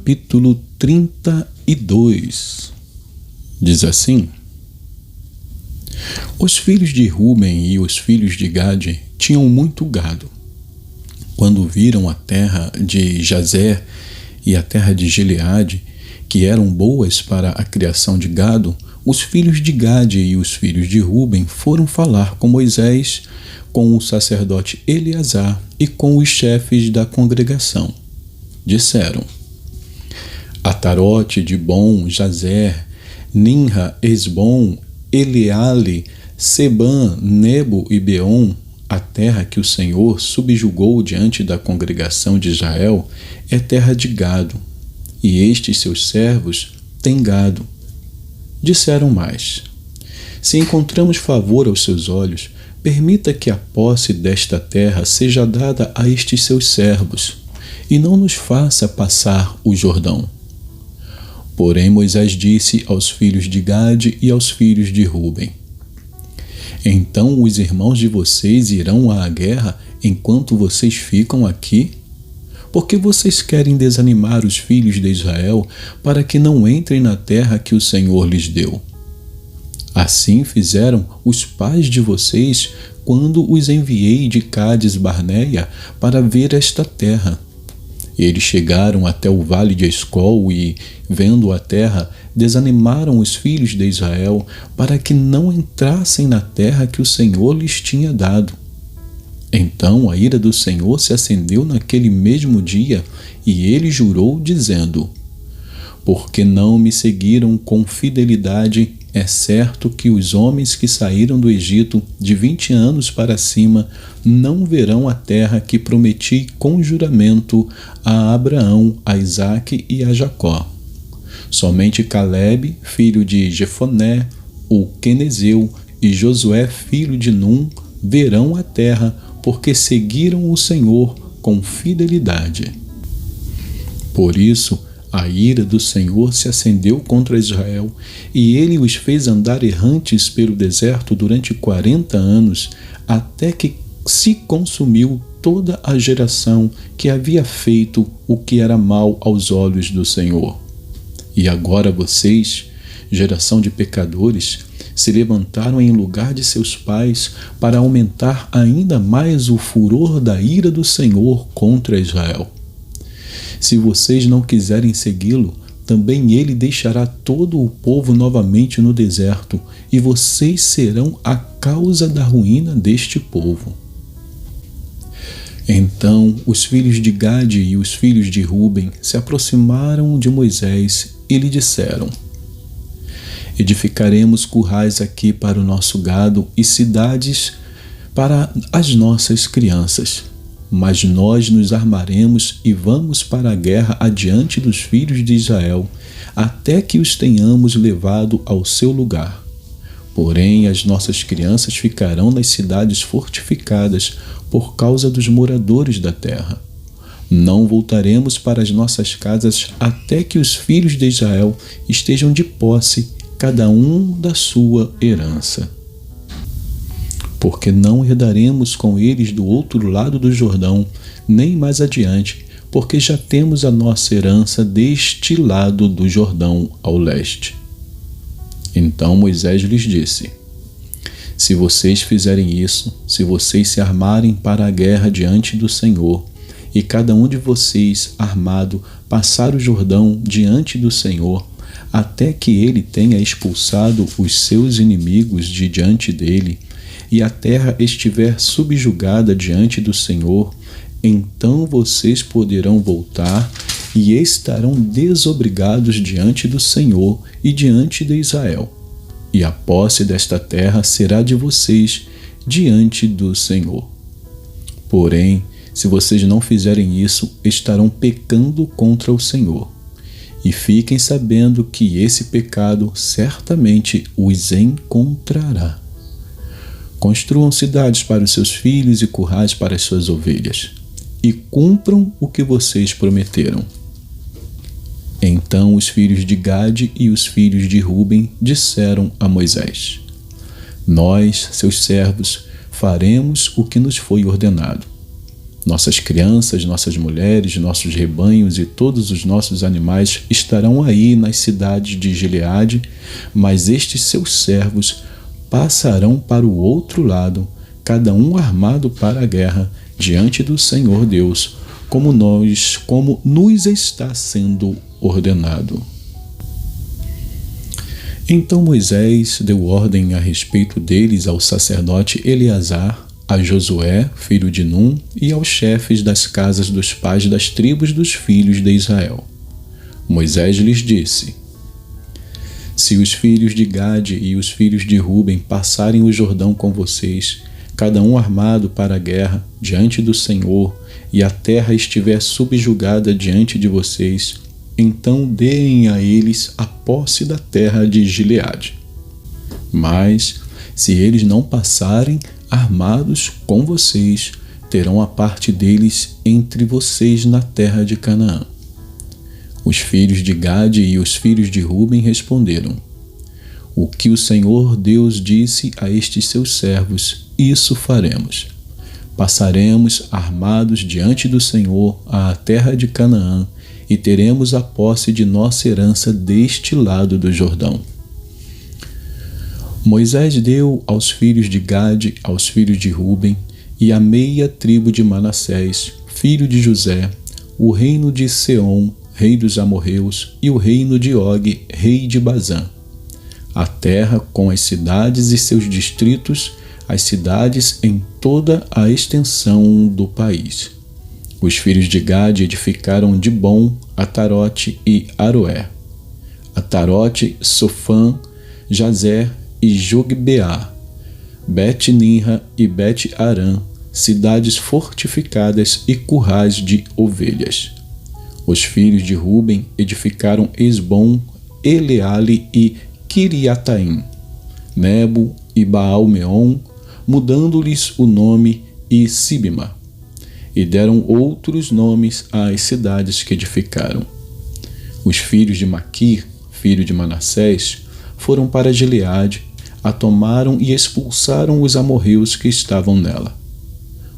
capítulo 32. Diz assim: Os filhos de Ruben e os filhos de Gade tinham muito gado. Quando viram a terra de Jazer e a terra de Gileade, que eram boas para a criação de gado, os filhos de Gade e os filhos de Ruben foram falar com Moisés, com o sacerdote Eleazar e com os chefes da congregação. Disseram: Atarote, Dibon, Jazer, Ninra, Esbom, Eleale, Sebã, Nebo e Beon, a terra que o Senhor subjugou diante da congregação de Israel, é terra de gado, e estes seus servos têm gado. Disseram mais: Se encontramos favor aos seus olhos, permita que a posse desta terra seja dada a estes seus servos, e não nos faça passar o Jordão. Porém Moisés disse aos filhos de Gade e aos filhos de Ruben: Então os irmãos de vocês irão à guerra enquanto vocês ficam aqui? Porque vocês querem desanimar os filhos de Israel para que não entrem na terra que o Senhor lhes deu. Assim fizeram os pais de vocês quando os enviei de Cádiz Barneia para ver esta terra. Eles chegaram até o vale de Escol e, vendo a terra, desanimaram os filhos de Israel para que não entrassem na terra que o Senhor lhes tinha dado. Então a ira do Senhor se acendeu naquele mesmo dia e ele jurou, dizendo: Porque não me seguiram com fidelidade, é certo que os homens que saíram do Egito de 20 anos para cima não verão a terra que prometi com juramento a Abraão, a Isaque e a Jacó. Somente Calebe, filho de Jefoné, o quenezeu, e Josué, filho de Num, verão a terra, porque seguiram o Senhor com fidelidade. Por isso, a ira do Senhor se acendeu contra Israel, e ele os fez andar errantes pelo deserto durante 40 anos, até que se consumiu toda a geração que havia feito o que era mal aos olhos do Senhor. E agora vocês, geração de pecadores, se levantaram em lugar de seus pais para aumentar ainda mais o furor da ira do Senhor contra Israel. Se vocês não quiserem segui-lo, também ele deixará todo o povo novamente no deserto, e vocês serão a causa da ruína deste povo. Então os filhos de Gade e os filhos de Ruben se aproximaram de Moisés e lhe disseram: Edificaremos currais aqui para o nosso gado e cidades para as nossas crianças. Mas nós nos armaremos e vamos para a guerra adiante dos filhos de Israel, até que os tenhamos levado ao seu lugar. Porém, as nossas crianças ficarão nas cidades fortificadas por causa dos moradores da terra. Não voltaremos para as nossas casas até que os filhos de Israel estejam de posse, cada um da sua herança. Porque não herdaremos com eles do outro lado do Jordão, nem mais adiante, porque já temos a nossa herança deste lado do Jordão ao leste. Então Moisés lhes disse: Se vocês fizerem isso, se vocês se armarem para a guerra diante do Senhor, e cada um de vocês, armado, passar o Jordão diante do Senhor, até que ele tenha expulsado os seus inimigos de diante dele, e a terra estiver subjugada diante do Senhor, então vocês poderão voltar e estarão desobrigados diante do Senhor e diante de Israel. E a posse desta terra será de vocês diante do Senhor. Porém, se vocês não fizerem isso, estarão pecando contra o Senhor. E fiquem sabendo que esse pecado certamente os encontrará. Construam cidades para os seus filhos e currais para as suas ovelhas, e cumpram o que vocês prometeram. Então os filhos de Gade e os filhos de Ruben disseram a Moisés: Nós, seus servos, faremos o que nos foi ordenado. Nossas crianças, nossas mulheres, nossos rebanhos e todos os nossos animais estarão aí nas cidades de Gileade, mas estes seus servos passarão para o outro lado, cada um armado para a guerra, diante do Senhor Deus, como nos está sendo ordenado. Então Moisés deu ordem a respeito deles ao sacerdote Eleazar, a Josué, filho de Num, e aos chefes das casas dos pais das tribos dos filhos de Israel. Moisés lhes disse: Se os filhos de Gade e os filhos de Ruben passarem o Jordão com vocês, cada um armado para a guerra, diante do Senhor, e a terra estiver subjugada diante de vocês, então deem a eles a posse da terra de Gileade. Mas, se eles não passarem armados com vocês, terão a parte deles entre vocês na terra de Canaã. Os filhos de Gade e os filhos de Ruben responderam: O que o Senhor Deus disse a estes seus servos, isso faremos. Passaremos armados diante do Senhor à terra de Canaã e teremos a posse de nossa herança deste lado do Jordão. Moisés deu aos filhos de Gade, aos filhos de Ruben e à meia tribo de Manassés, filho de José, o reino de Seom, rei dos amorreus, e o reino de Og, rei de Bazã. A terra com as cidades e seus distritos, as cidades em toda a extensão do país. Os filhos de Gade edificaram Dibom, Atarote e Aroé. Atarote, Sofã, Jazer e Jogbeá, Bet-Ninra e Bet-Arã, cidades fortificadas e currais de ovelhas. Os filhos de Ruben edificaram Esbom, Eleale e Kiriataim, Nebo e Baal-Meon, mudando-lhes o nome, e Sibma, e deram outros nomes às cidades que edificaram. Os filhos de Maquir, filho de Manassés, foram para Gileade, a tomaram e expulsaram os amorreus que estavam nela.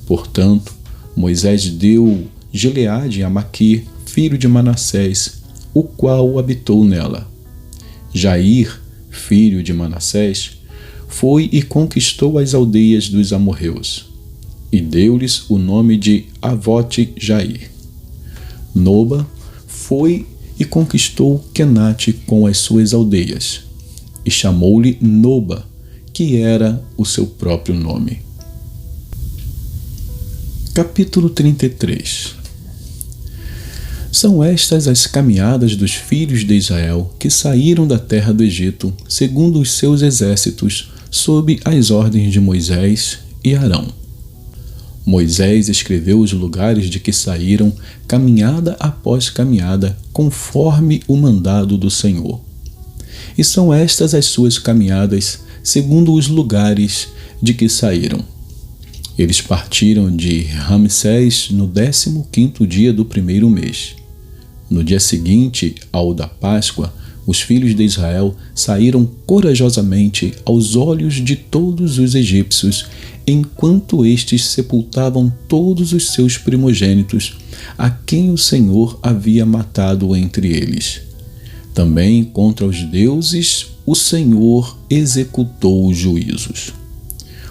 Portanto, Moisés deu Gileade a Maquir, filho de Manassés, o qual habitou nela. Jair, filho de Manassés, foi e conquistou as aldeias dos amorreus, e deu-lhes o nome de Avote-Jair. Noba foi e conquistou Quenate com as suas aldeias, e chamou-lhe Noba, que era o seu próprio nome. Capítulo 33. São estas as caminhadas dos filhos de Israel que saíram da terra do Egito, segundo os seus exércitos, sob as ordens de Moisés e Arão. Moisés escreveu os lugares de que saíram, caminhada após caminhada, conforme o mandado do Senhor. E são estas as suas caminhadas, segundo os lugares de que saíram. Eles partiram de Ramsés no 15º dia do primeiro mês. No dia seguinte ao da Páscoa, os filhos de Israel saíram corajosamente aos olhos de todos os egípcios, enquanto estes sepultavam todos os seus primogênitos, a quem o Senhor havia matado entre eles. Também contra os deuses o Senhor executou os juízos.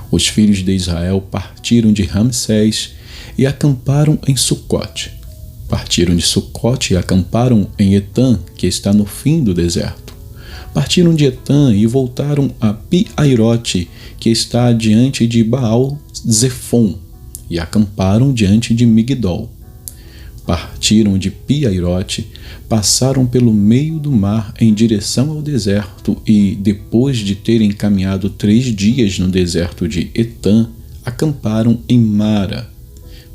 Os filhos de Israel partiram de Ramsés e acamparam em Sucote. Partiram de Sucote e acamparam em Etã, que está no fim do deserto. Partiram de Etã e voltaram a Pi-Airote, que está diante de Baal-Zefon, e acamparam diante de Migdol. Partiram de Pi-Airote, passaram pelo meio do mar em direção ao deserto e, depois de terem caminhado 3 dias no deserto de Etã, acamparam em Mara.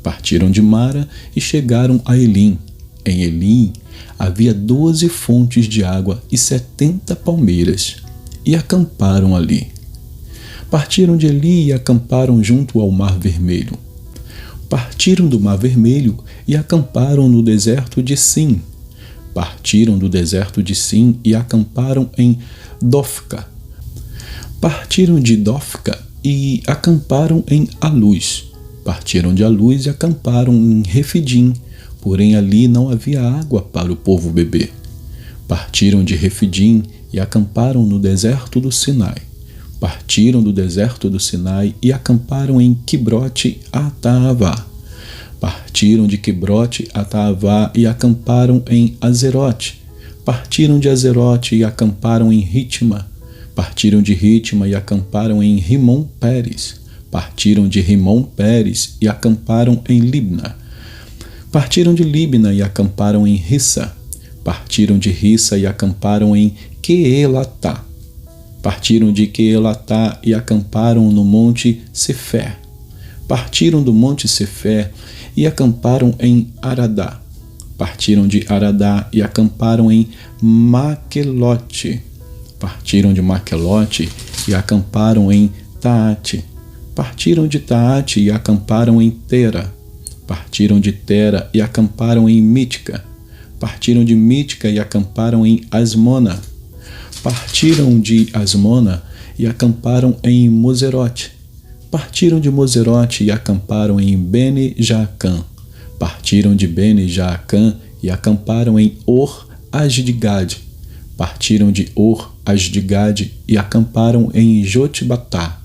Partiram de Mara e chegaram a Elim. Em Elim havia 12 fontes de água e 70 palmeiras, e acamparam ali. Partiram de Eli e acamparam junto ao Mar Vermelho. Partiram do Mar Vermelho e acamparam no deserto de Sim. Partiram do deserto de Sim e acamparam em Dofca. Partiram de Dofca e acamparam em Alus. Partiram de Aluz e acamparam em Refidim, porém ali não havia água para o povo beber. Partiram de Refidim e acamparam no deserto do Sinai. Partiram do deserto do Sinai e acamparam em Quibrote-Ataavá. Partiram de Quibrote-Ataavá e acamparam em Azerote. Partiram de Azerote e acamparam em Ritma. Partiram de Ritma e acamparam em Rimon-Pérez. Partiram de Rimon-Pérez e acamparam em Libna. Partiram de Libna e acamparam em Rissa. Partiram de Rissa e acamparam em Queelatá. Partiram de Queelatá e acamparam no monte Sefé. Partiram do monte Sefé e acamparam em Aradá. Partiram de Aradá e acamparam em Maquelote. Partiram de Maquelote e acamparam em Taate. Partiram de Taate e acamparam em Tera. Partiram de Tera e acamparam em Mítica. Partiram de Mítica e acamparam em Asmona. Partiram de Asmona e acamparam em Moserote. Partiram de Moserote e acamparam em Bene-Jaacã. Partiram de Bene-Jaacã e acamparam em Or-Asdigade. Partiram de Or-Asdigade e acamparam em Jotbatá.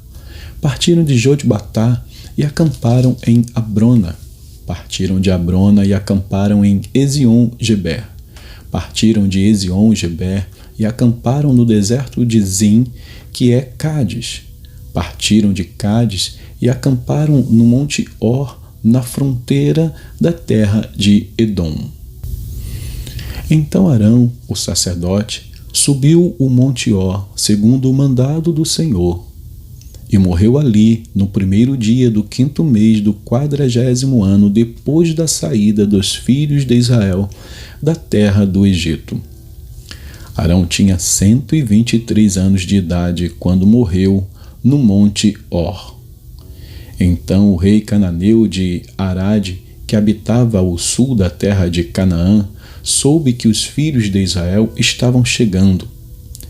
Partiram de Jotbatá e acamparam em Abrona. Partiram de Abrona e acamparam em Ezion-Geber. Partiram de Ezion-Geber e acamparam no deserto de Zim, que é Cádiz. Partiram de Cádiz e acamparam no monte Or, na fronteira da terra de Edom. Então Arão, o sacerdote, subiu o monte Or, segundo o mandado do Senhor, e morreu ali no primeiro dia do 5º mês do 40º ano depois da saída dos filhos de Israel da terra do Egito. Arão tinha 123 anos de idade quando morreu no monte Or. Então o rei cananeu de Arade, que habitava ao sul da terra de Canaã, soube que os filhos de Israel estavam chegando.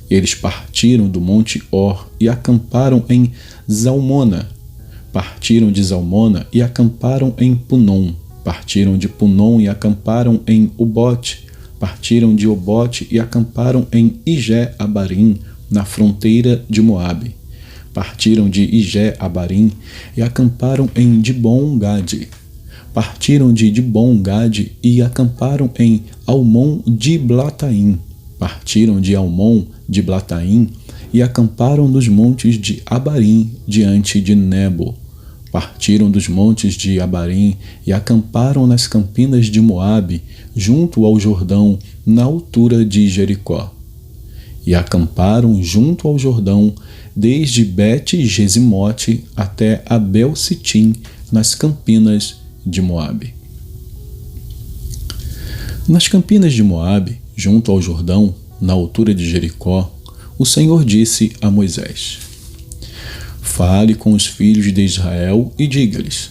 Eles partiram do monte Or e acamparam em Zalmona. Partiram de Zalmona e acamparam em Punom. Partiram de Punom e acamparam em Obote. Partiram de Obote e acamparam em Ijé-Abarim, na fronteira de Moabe. Partiram de Ijé-Abarim e acamparam em Dibon-Gade. Partiram de Dibon-Gade e acamparam em Almon-Diblataim. Partiram de Almon-Diblataim e acamparam nos montes de Abarim, diante de Nebo. Partiram dos montes de Abarim e acamparam nas campinas de Moabe, junto ao Jordão, na altura de Jericó. E acamparam junto ao Jordão, desde Bet-Gesimote até Abel-Sitim, nas campinas de Moabe. Nas campinas de Moabe, junto ao Jordão, na altura de Jericó, o Senhor disse a Moisés: Fale com os filhos de Israel e diga-lhes: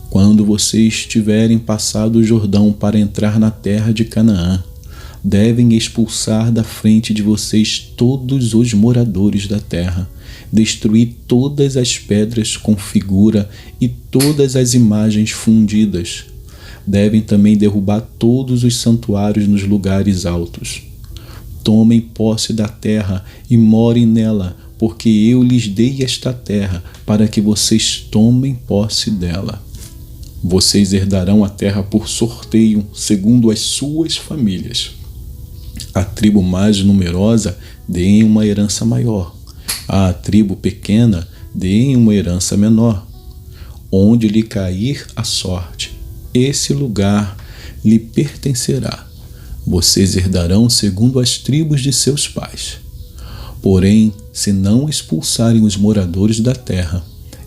Quando vocês tiverem passado o Jordão para entrar na terra de Canaã, devem expulsar da frente de vocês todos os moradores da terra, destruir todas as pedras com figura e todas as imagens fundidas. Devem também derrubar todos os santuários nos lugares altos. Tomem posse da terra e morem nela, porque eu lhes dei esta terra para que vocês tomem posse dela. Vocês herdarão a terra por sorteio, segundo as suas famílias. A tribo mais numerosa deem uma herança maior. À tribo pequena deem uma herança menor. Onde lhe cair a sorte, esse lugar lhe pertencerá. Vocês herdarão segundo as tribos de seus pais. Porém, se não expulsarem os moradores da terra,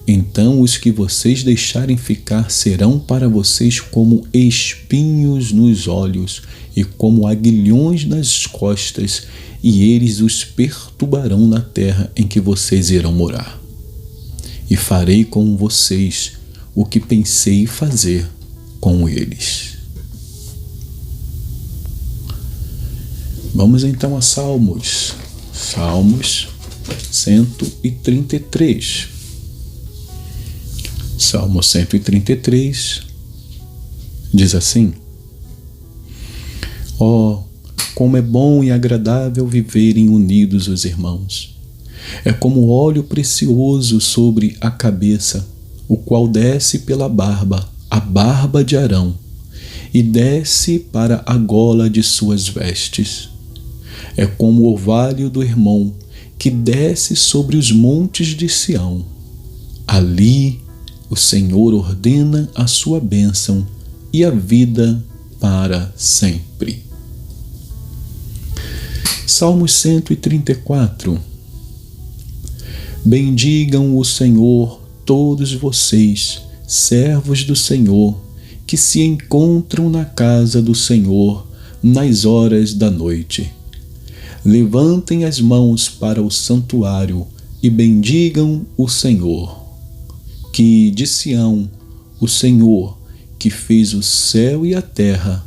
então os que vocês deixarem ficar serão para vocês como espinhos nos olhos e como aguilhões nas costas, e eles os perturbarão na terra em que vocês irão morar. E farei com vocês o que pensei fazer com eles. Vamos então a Salmos. Salmos 133. Salmo 133 diz assim: ó, como é bom e agradável viverem unidos os irmãos. É como óleo precioso sobre a cabeça, o qual desce pela barba, a barba de Arão, e desce para a gola de suas vestes. É como o orvalho do irmão que desce sobre os montes de Sião. Ali o Senhor ordena a sua bênção e a vida para sempre. Salmos 134. Bendigam o Senhor todos vocês, servos do Senhor, que se encontram na casa do Senhor nas horas da noite. Levantem as mãos para o santuário e bendigam o Senhor. Que de Sião, o Senhor, que fez o céu e a terra,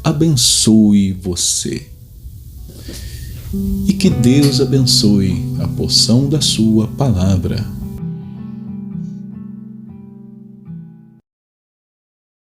abençoe você. E que Deus abençoe a porção da sua palavra.